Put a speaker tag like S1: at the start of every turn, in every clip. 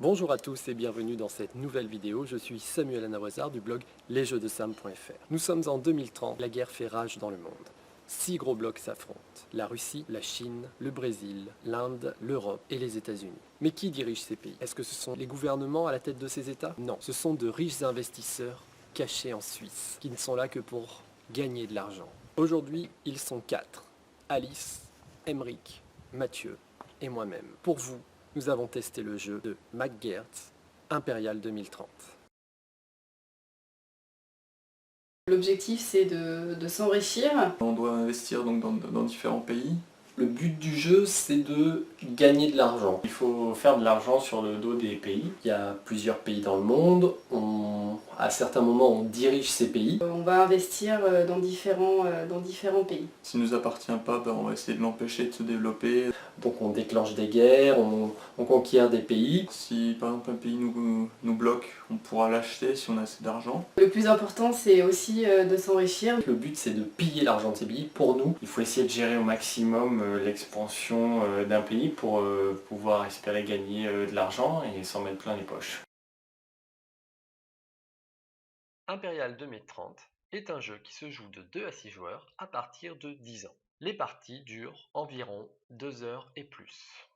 S1: Bonjour à tous et bienvenue dans cette nouvelle vidéo. Je suis Samuel Anawazar du blog lesjeuxdesam.fr. Nous sommes en 2030, la guerre fait rage dans le monde. 6 gros blocs s'affrontent. La Russie, la Chine, le Brésil, l'Inde, l'Europe et les États-Unis. Mais qui dirige ces pays? Est-ce que ce sont les gouvernements à la tête de ces États? Non, ce sont de riches investisseurs cachés en Suisse, qui ne sont là que pour gagner de l'argent. Aujourd'hui, ils sont 4. Alice, Emeric, Mathieu et moi-même. Pour vous, nous avons testé le jeu de McGeertz, Impérial 2030.
S2: L'objectif, c'est de s'enrichir.
S3: On doit investir donc dans différents pays.
S1: Le but du jeu, c'est de gagner de l'argent. Il faut faire de l'argent sur le dos des pays. Il y a plusieurs pays dans le monde. À certains moments, on dirige ces pays.
S2: On va investir dans différents pays.
S3: S'il ne nous appartient pas, on va essayer de l'empêcher de se développer.
S1: Donc on déclenche des guerres, on conquiert des pays.
S3: Si par exemple un pays nous bloque, on pourra l'acheter si on a assez d'argent.
S2: Le plus important, c'est aussi de s'enrichir.
S1: Le but, c'est de piller l'argent de ces pays. Pour nous, il faut essayer de gérer au maximum l'expansion d'un pays pour pouvoir espérer gagner de l'argent et s'en mettre plein les poches. Impérial 2030 est un jeu qui se joue de 2 à 6 joueurs à partir de 10 ans. Les parties durent environ 2 heures et plus.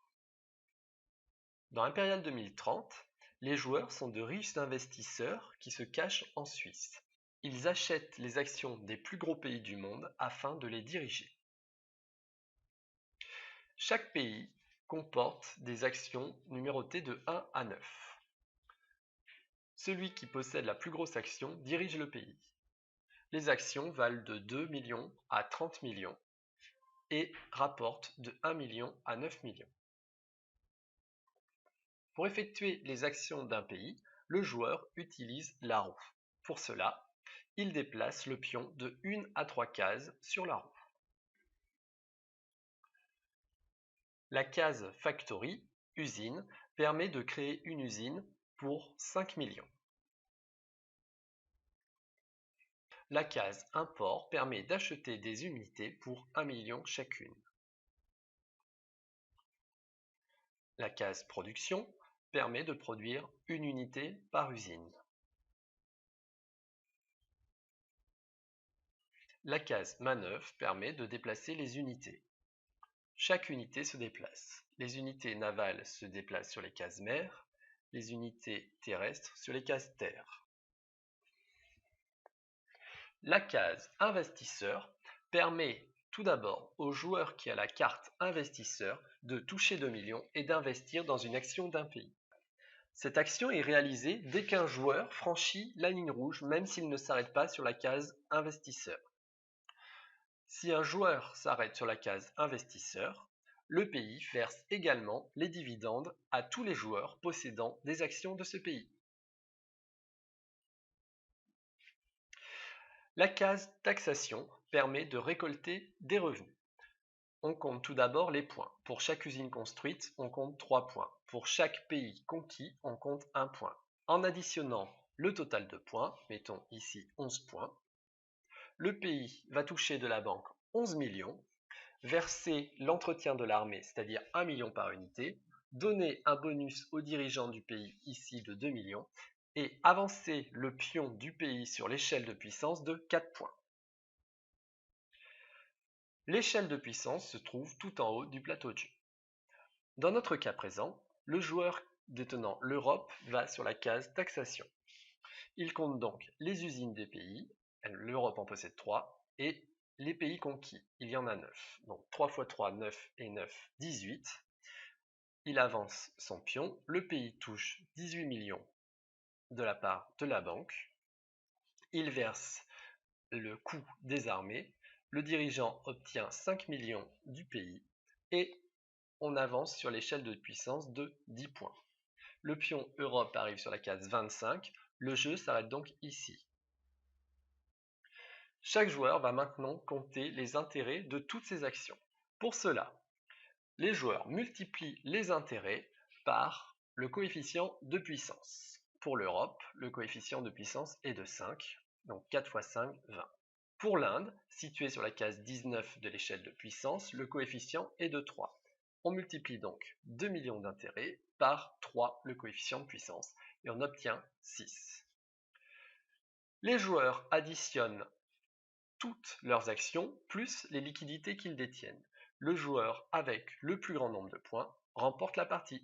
S1: Dans Impérial 2030, les joueurs sont de riches investisseurs qui se cachent en Suisse. Ils achètent les actions des plus gros pays du monde afin de les diriger. Chaque pays comporte des actions numérotées de 1 à 9. Celui qui possède la plus grosse action dirige le pays. Les actions valent de 2 millions à 30 millions et rapportent de 1 million à 9 millions. Pour effectuer les actions d'un pays, le joueur utilise la roue. Pour cela, il déplace le pion de 1 à 3 cases sur la roue. La case Factory, usine, permet de créer une usine pour 5 millions. La case Import permet d'acheter des unités pour 1 million chacune. La case Production permet de produire une unité par usine. La case Manœuvre permet de déplacer les unités. Chaque unité se déplace. Les unités navales se déplacent sur les cases mer, les unités terrestres sur les cases terre. La case Investisseur permet tout d'abord au joueur qui a la carte Investisseur de toucher 2 millions et d'investir dans une action d'un pays. Cette action est réalisée dès qu'un joueur franchit la ligne rouge, même s'il ne s'arrête pas sur la case Investisseur. Si un joueur s'arrête sur la case Investisseur, le pays verse également les dividendes à tous les joueurs possédant des actions de ce pays. La case Taxation permet de récolter des revenus. On compte tout d'abord les points. Pour chaque usine construite, on compte 3 points. Pour chaque pays conquis, on compte 1 point. En additionnant le total de points, mettons ici 11 points, le pays va toucher de la banque 11 millions, verser l'entretien de l'armée, c'est-à-dire 1 million par unité, donner un bonus aux dirigeants du pays ici de 2 millions, et avancer le pion du pays sur l'échelle de puissance de 4 points. L'échelle de puissance se trouve tout en haut du plateau de jeu. Dans notre cas présent, le joueur détenant l'Europe va sur la case taxation. Il compte donc les usines des pays, l'Europe en possède 3, et les pays conquis, il y en a 9. Donc 3 x 3, 9 et 9, 18. Il avance son pion, le pays touche 18 millions de la part de la banque. Il verse le coût des armées, le dirigeant obtient 5 millions du pays et on avance sur l'échelle de puissance de 10 points. Le pion Europe arrive sur la case 25, le jeu s'arrête donc ici. Chaque joueur va maintenant compter les intérêts de toutes ses actions. Pour cela, les joueurs multiplient les intérêts par le coefficient de puissance. Pour l'Europe, le coefficient de puissance est de 5, donc 4 x 5, 20. Pour l'Inde, située sur la case 19 de l'échelle de puissance, le coefficient est de 3. On multiplie donc 2 millions d'intérêts par 3 le coefficient de puissance et on obtient 6. Les joueurs additionnent toutes leurs actions plus les liquidités qu'ils détiennent. Le joueur avec le plus grand nombre de points remporte la partie.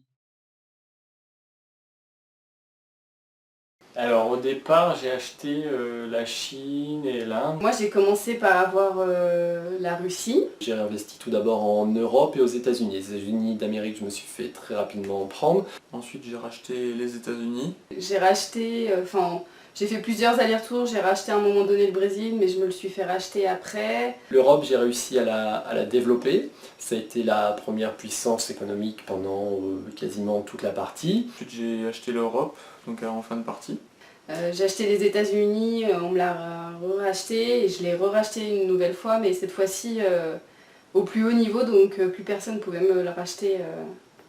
S4: Alors au départ, j'ai acheté la Chine et l'Inde.
S2: Moi, j'ai commencé par avoir la Russie.
S5: J'ai investi tout d'abord en Europe et aux États-Unis. Les États-Unis d'Amérique, je me suis fait très rapidement prendre.
S3: Ensuite, j'ai racheté les États-Unis.
S2: J'ai racheté, j'ai fait plusieurs allers-retours. J'ai racheté à un moment donné le Brésil, mais je me le suis fait racheter après.
S5: L'Europe, j'ai réussi à la développer. Ça a été la première puissance économique pendant quasiment toute la partie.
S3: Ensuite, j'ai acheté l'Europe, donc en fin de partie.
S2: J'ai acheté les États-Unis, on me l'a racheté et je l'ai racheté une nouvelle fois, mais cette fois-ci au plus haut niveau, donc plus personne ne pouvait me le racheter.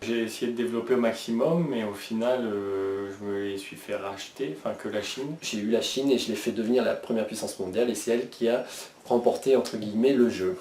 S4: J'ai essayé de développer au maximum, mais au final, je me les suis fait racheter, que la Chine.
S5: J'ai eu la Chine et je l'ai fait devenir la première puissance mondiale et c'est elle qui a remporté entre guillemets le jeu.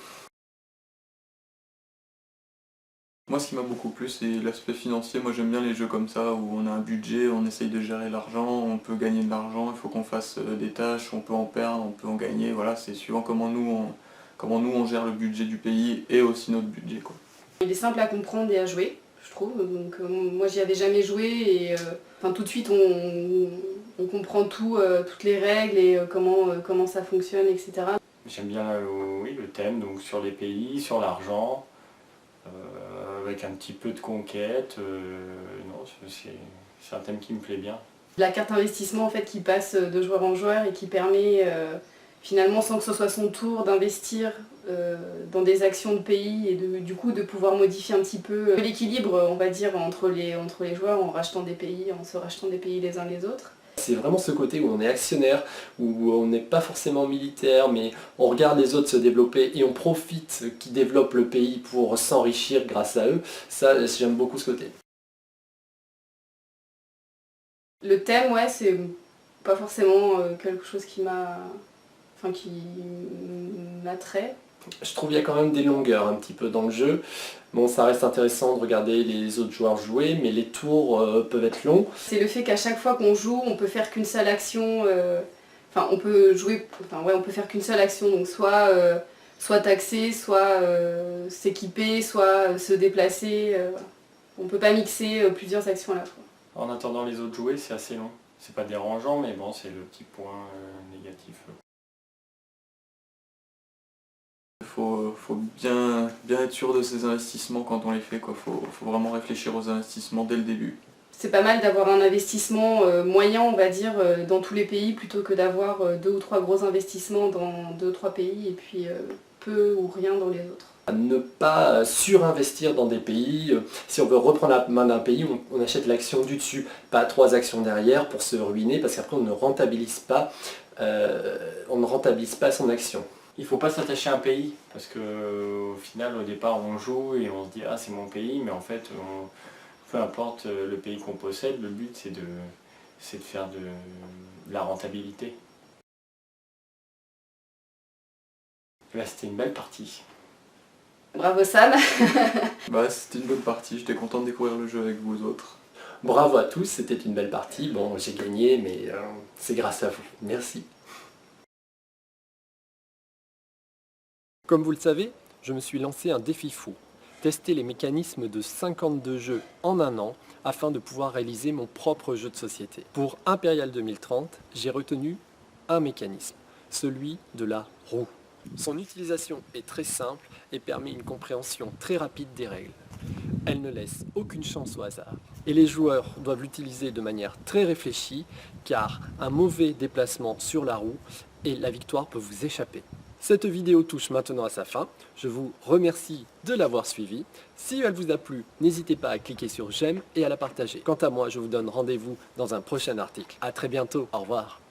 S3: Moi, ce qui m'a beaucoup plu, c'est l'aspect financier. Moi, j'aime bien les jeux comme ça, où on a un budget, on essaye de gérer l'argent, on peut gagner de l'argent, il faut qu'on fasse des tâches, on peut en perdre, on peut en gagner. Voilà, c'est suivant comment nous on gère le budget du pays et aussi notre budget, quoi.
S2: Il est simple à comprendre et à jouer, je trouve. Donc moi, j'y avais jamais joué et tout de suite, on comprend tout, toutes les règles et comment ça fonctionne, etc.
S4: J'aime bien le thème, donc sur les pays, sur l'argent. Avec un petit peu de conquête, non, c'est un thème qui me plaît bien.
S2: La carte investissement en fait qui passe de joueur en joueur et qui permet finalement sans que ce soit son tour d'investir dans des actions de pays et du coup de pouvoir modifier un petit peu l'équilibre on va dire entre les joueurs en se rachetant des pays les uns les autres.
S5: C'est vraiment ce côté où on est actionnaire, où on n'est pas forcément militaire, mais on regarde les autres se développer et on profite qu'ils développent le pays pour s'enrichir grâce à eux. Ça, j'aime beaucoup ce côté.
S2: Le thème, ouais, c'est pas forcément quelque chose qui m'attrait.
S5: Je trouve qu'il y a quand même des longueurs un petit peu dans le jeu. Bon, ça reste intéressant de regarder les autres joueurs jouer, mais les tours peuvent être longs.
S2: C'est le fait qu'à chaque fois qu'on joue, on peut faire qu'une seule action. On peut jouer. On peut faire qu'une seule action. Donc soit taxer, soit s'équiper, soit se déplacer. On peut pas mixer plusieurs actions à la fois.
S4: En attendant les autres jouer, c'est assez long. C'est pas dérangeant, mais bon, c'est le petit point négatif.
S3: Il faut bien être sûr de ses investissements quand on les fait, quoi. Faut vraiment réfléchir aux investissements dès le début.
S2: C'est pas mal d'avoir un investissement moyen, on va dire, dans tous les pays, plutôt que d'avoir 2 ou 3 gros investissements dans 2 ou 3 pays et puis peu ou rien dans les autres.
S5: Ne pas surinvestir dans des pays. Si on veut reprendre la main d'un pays, on achète l'action du dessus, pas 3 actions derrière pour se ruiner, parce qu'après on ne rentabilise pas son action.
S4: Il ne faut pas s'attacher à un pays, parce qu'au final, au départ, on joue et on se dit « Ah, c'est mon pays », mais en fait, peu importe le pays qu'on possède, le but c'est de faire de la rentabilité. Là, c'était une belle partie.
S2: Bravo Sam.
S3: C'était une bonne partie, j'étais content de découvrir le jeu avec vous autres.
S5: Bravo à tous, c'était une belle partie. Bon, j'ai gagné, mais c'est grâce à vous. Merci. Comme vous le savez, je me suis lancé un défi fou. Tester les mécanismes de 52 jeux en un an afin de pouvoir réaliser mon propre jeu de société. Pour Impérial 2030, j'ai retenu un mécanisme, celui de la roue. Son utilisation est très simple et permet une compréhension très rapide des règles. Elle ne laisse aucune chance au hasard. Et les joueurs doivent l'utiliser de manière très réfléchie car un mauvais déplacement sur la roue et la victoire peut vous échapper. Cette vidéo touche maintenant à sa fin. Je vous remercie de l'avoir suivie. Si elle vous a plu, n'hésitez pas à cliquer sur j'aime et à la partager. Quant à moi, je vous donne rendez-vous dans un prochain article. A très bientôt. Au revoir.